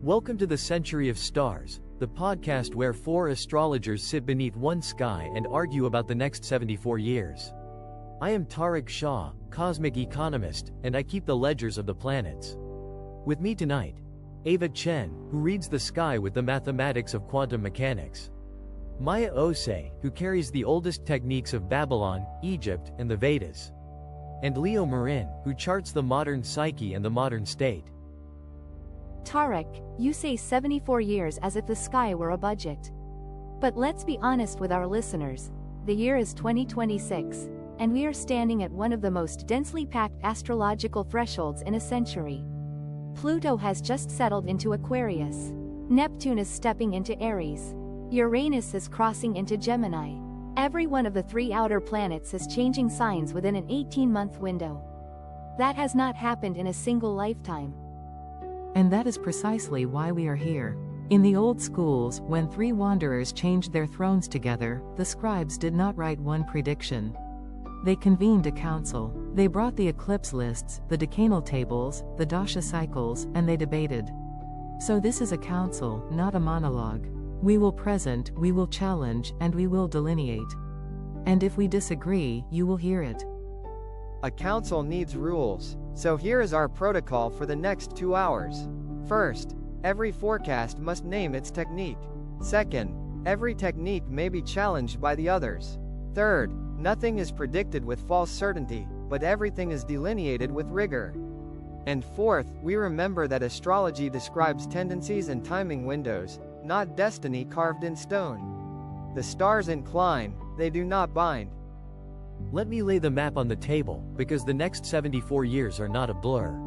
Welcome to the Century of Stars, the podcast where four astrologers sit beneath one sky and argue about the next 74 years. I am Tariq Shah, cosmic economist, and I keep the ledgers of the planets. With me tonight, Ava Chen, who reads the sky with the mathematics of quantum mechanics. Maya Osei, who carries the oldest techniques of Babylon, Egypt, and the Vedas. And Leo Marin, who charts the modern psyche and the modern state. Tariq, you say 74 years as if the sky were a budget. But let's be honest with our listeners. The year is 2026, and we are standing at one of the most densely packed astrological thresholds in a century. Pluto has just settled into Aquarius. Neptune is stepping into Aries. Uranus is crossing into Gemini. Every one of the three outer planets is changing signs within an 18-month window. That has not happened in a single lifetime. And that is precisely why we are here. In the old schools, when three wanderers changed their thrones together, the scribes did not write one prediction. They convened a council. They brought the eclipse lists, the decanal tables, the dasha cycles, and they debated. So this is a council, not a monologue. We will present, we will challenge, and we will delineate. And if we disagree, you will hear it. A council needs rules, so here is our protocol for the next 2 hours. First, every forecast must name its technique. Second, every technique may be challenged by the others. Third, nothing is predicted with false certainty, but everything is delineated with rigor. And fourth, we remember that astrology describes tendencies and timing windows, not destiny carved in stone. The stars incline, they do not bind. Let me lay the map on the table, because the next 74 years are not a blur.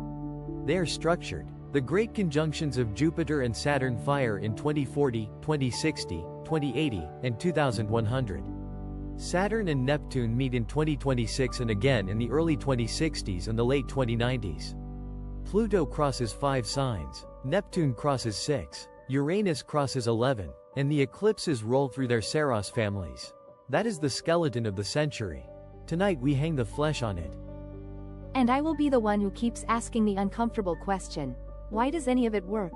They are structured. The great conjunctions of Jupiter and Saturn fire in 2040, 2060, 2080, and 2100. Saturn and Neptune meet in 2026 and again in the early 2060s and the late 2090s. Pluto crosses 5 signs, Neptune crosses 6, Uranus crosses 11, and the eclipses roll through their Saros families. That is the skeleton of the century. Tonight we hang the flesh on it. And I will be the one who keeps asking the uncomfortable question, why does any of it work?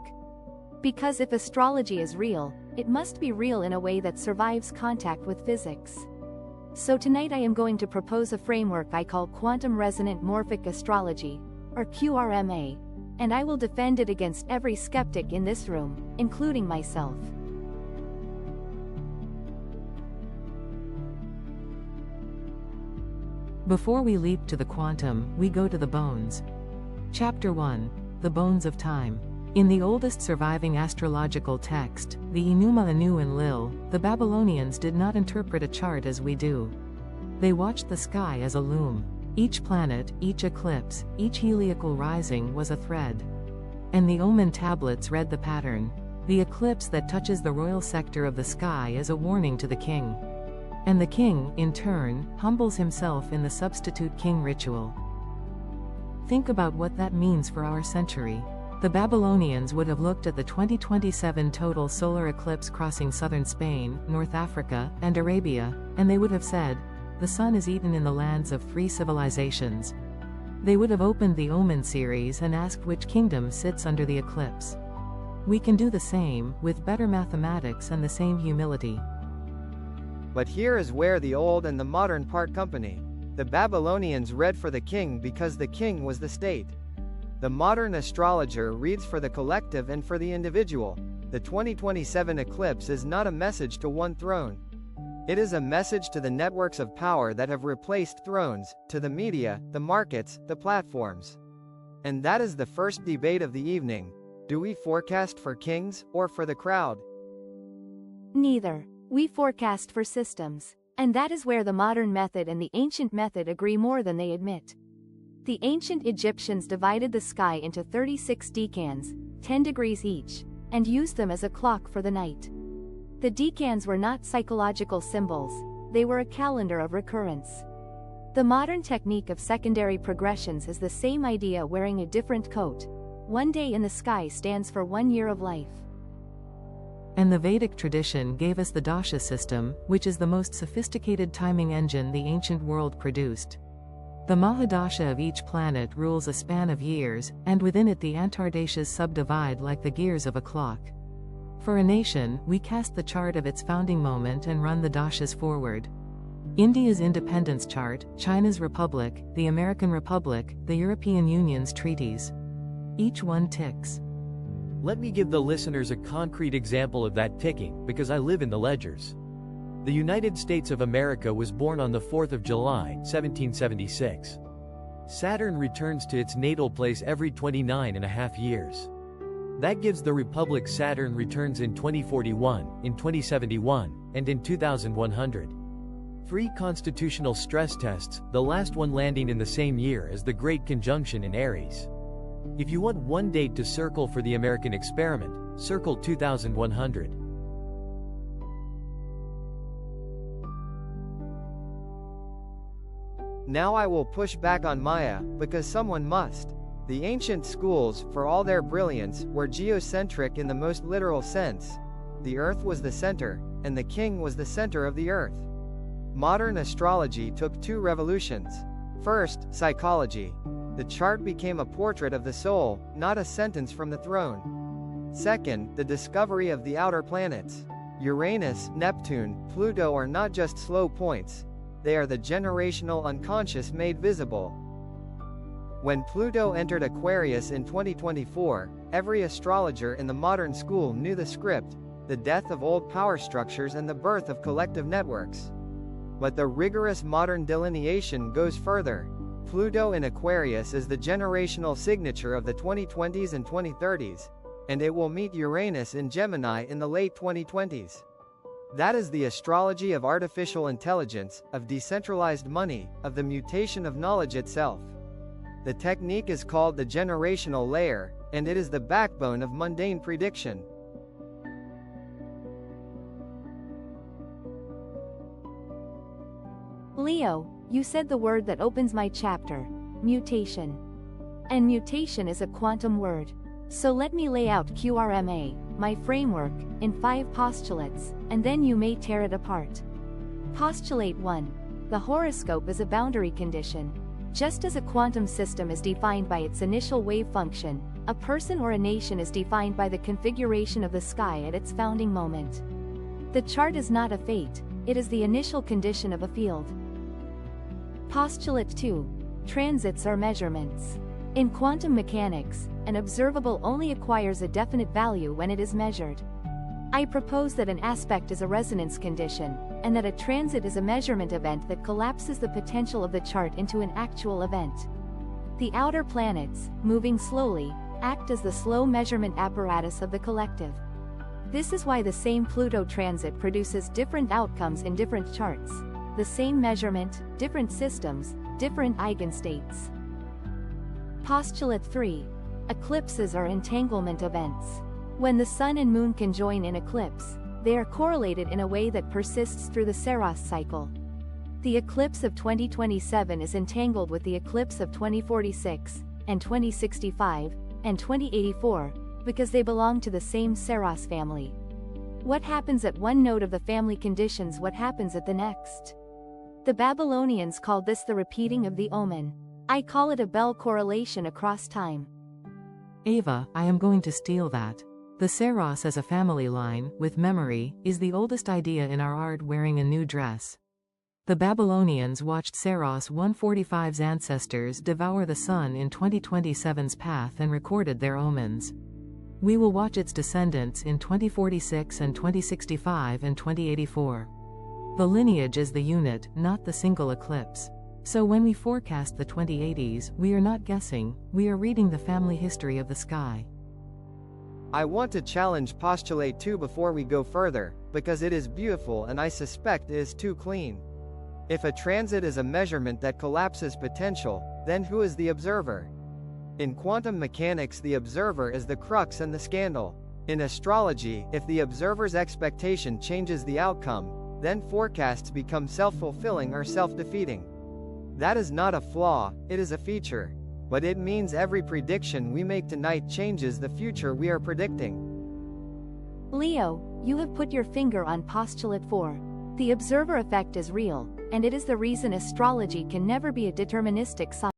Because if astrology is real, it must be real in a way that survives contact with physics. So tonight I am going to propose a framework I call Quantum Resonant Morphic Astrology, or QRMA, and I will defend it against every skeptic in this room, including myself. Before we leap to the quantum, we go to the bones. Chapter 1. The Bones of Time. In the oldest surviving astrological text, the Enuma Anu Enlil, the Babylonians did not interpret a chart as we do. They watched the sky as a loom. Each planet, each eclipse, each heliacal rising was a thread. And the omen tablets read the pattern. The eclipse that touches the royal sector of the sky is a warning to the king. And the king, in turn, humbles himself in the substitute king ritual. Think about what that means for our century. The Babylonians would have looked at the 2027 total solar eclipse crossing southern Spain, North Africa, and Arabia, and they would have said, the sun is eaten in the lands of 3 civilizations. They would have opened the Omen series and asked which kingdom sits under the eclipse. We can do the same, with better mathematics and the same humility. But here is where the old and the modern part company. The Babylonians read for the king because the king was the state. The modern astrologer reads for the collective and for the individual. The 2027 eclipse is not a message to one throne. It is a message to the networks of power that have replaced thrones, to the media, the markets, the platforms. And that is the first debate of the evening. Do we forecast for kings, or for the crowd? Neither. We forecast for systems. And that is where the modern method and the ancient method agree more than they admit. The ancient Egyptians divided the sky into 36 decans, 10 degrees each, and used them as a clock for the night. The decans were not psychological symbols, they were a calendar of recurrence. The modern technique of secondary progressions is the same idea wearing a different coat. One day in the sky stands for 1 year of life. And the Vedic tradition gave us the dasha system, which is the most sophisticated timing engine the ancient world produced. The Mahadasha of each planet rules a span of years, and within it the Antardashas subdivide like the gears of a clock. For a nation, we cast the chart of its founding moment and run the dashas forward. India's independence chart, China's republic, the American Republic, the European Union's treaties. Each one ticks. Let me give the listeners a concrete example of that ticking, because I live in the ledgers. The United States of America was born on the 4th of July, 1776. Saturn returns to its natal place every 29.5 years. That gives the Republic Saturn returns in 2041, in 2071, and in 2100. 3 constitutional stress tests, the last one landing in the same year as the Great Conjunction in Aries. If you want one date to circle for the American experiment, circle 2100. Now I will push back on Maya, because someone must. The ancient schools, for all their brilliance, were geocentric in the most literal sense. The earth was the center, and the king was the center of the earth. Modern astrology took 2 revolutions. First, psychology. The chart became a portrait of the soul, not a sentence from the throne. Second, the discovery of the outer planets. Uranus, Neptune, Pluto are not just slow points. They are the generational unconscious made visible. When Pluto entered Aquarius in 2024, every astrologer in the modern school knew the script: the death of old power structures and the birth of collective networks. But the rigorous modern delineation goes further. Pluto in Aquarius is the generational signature of the 2020s and 2030s, and it will meet Uranus in Gemini in the late 2020s. That is the astrology of artificial intelligence, of decentralized money, of the mutation of knowledge itself. The technique is called the generational layer, and it is the backbone of mundane prediction. Leo, you said the word that opens my chapter: mutation. And mutation is a quantum word. So let me lay out QRMA, my framework, in 5 postulates, and then you may tear it apart. Postulate 1. The horoscope is a boundary condition. Just as a quantum system is defined by its initial wave function, a person or a nation is defined by the configuration of the sky at its founding moment. The chart is not a fate, it is the initial condition of a field. Postulate 2. Transits are measurements. In quantum mechanics, an observable only acquires a definite value when it is measured. I propose that an aspect is a resonance condition, and that a transit is a measurement event that collapses the potential of the chart into an actual event. The outer planets, moving slowly, act as the slow measurement apparatus of the collective. This is why the same Pluto transit produces different outcomes in different charts. The same measurement, different systems, different eigenstates. Postulate 3. Eclipses are entanglement events. When the sun and moon conjoin in eclipse, they are correlated in a way that persists through the Saros cycle. The eclipse of 2027 is entangled with the eclipse of 2046, and 2065, and 2084, because they belong to the same Saros family. What happens at one node of the family conditions what happens at the next. The Babylonians called this the repeating of the omen. I call it a bell correlation across time. Ava, I am going to steal that. The Saros as a family line, with memory, is the oldest idea in our art wearing a new dress. The Babylonians watched Saros 145's ancestors devour the sun in 2027's path and recorded their omens. We will watch its descendants in 2046 and 2065 and 2084. The lineage is the unit, not the single eclipse. So when we forecast the 2080s, we are not guessing, we are reading the family history of the sky. I want to challenge postulate 2 before we go further, because it is beautiful and I suspect it is too clean. If a transit is a measurement that collapses potential, then who is the observer? In quantum mechanics, the observer is the crux and the scandal. In astrology, if the observer's expectation changes the outcome, then forecasts become self-fulfilling or self-defeating. That is not a flaw, it is a feature. But it means every prediction we make tonight changes the future we are predicting. Leo, you have put your finger on postulate 4. The observer effect is real, and it is the reason astrology can never be a deterministic science.